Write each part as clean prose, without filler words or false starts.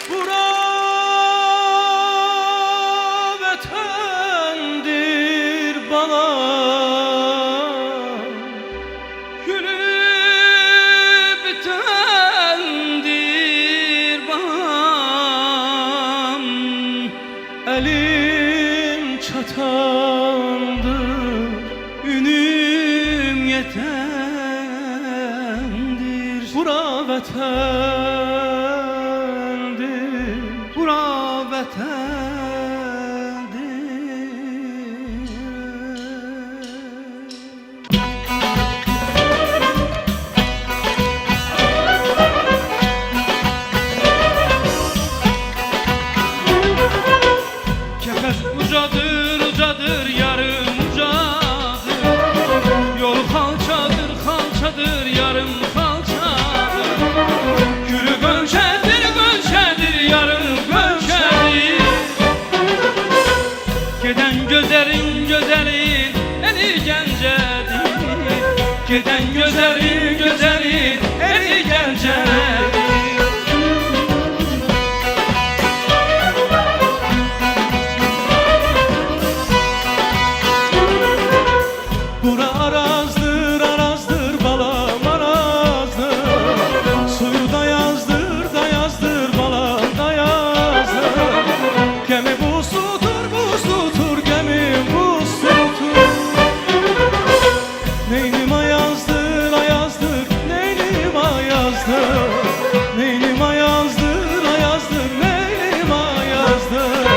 Bura vatandır balam, gülüp bitendir balam. Elim çatandır, ünüm yetendir. Bura vatandır, bura vatandır. Kefes ucadır, ucadır, yarım ucadır. Yol kalçadır, kalçadır, yarım kalçadır. Gülü gölçedir, gölçedir, yarım gölçedir. Geden güzelin, güzelin, eli gencedir. Geden güzelin, güzelin, eli gencedir. Bura arazdır, arazdır balam, arazdır. Suyu da yazdır, da yazdır balam, da yazdır. Gemi buzludur, gemim buzludur. Neynim ayazdır, ayazdır, neynim ayazdır. Neynim ayazdır, ayazdır, neynim ayazdır.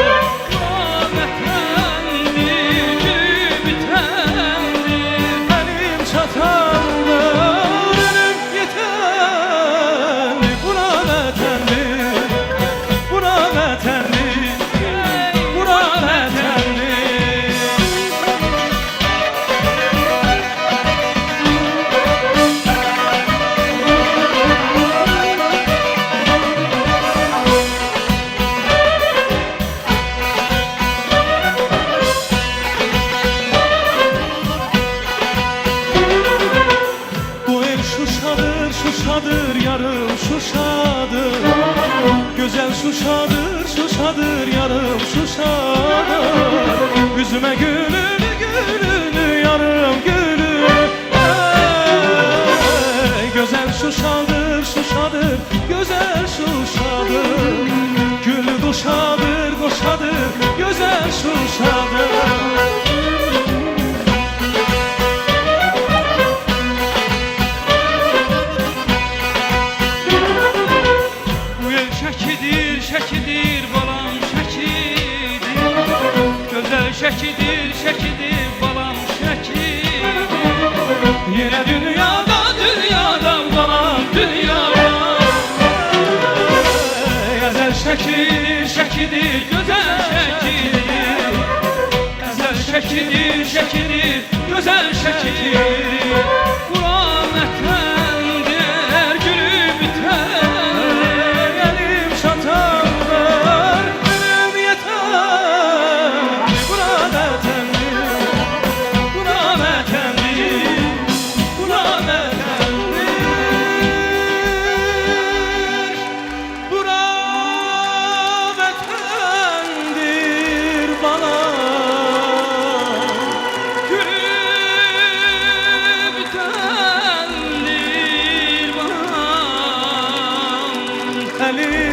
Şuşadır yarım Şuşadır, güzel Şuşadır, Şuşadır yarım Şuşadır. Yüzüme gülünü, gülünü yarım gülünü. Güzel Şuşadır, Şuşadır, güzel Şuşadır. Gülü kuşadır, kuşadır, güzel Şuşadır. Şekidir balam şekidir, güzel şekidir, şekidir balam şekidir. Yine dünyada, dünyada balam dünyada. Güzel şekidir, şekidir, güzel şekidir. Güzel şekidir, şekidir, güzel şekidir. Buram etendir, gülüp biter, elim çatar. Ali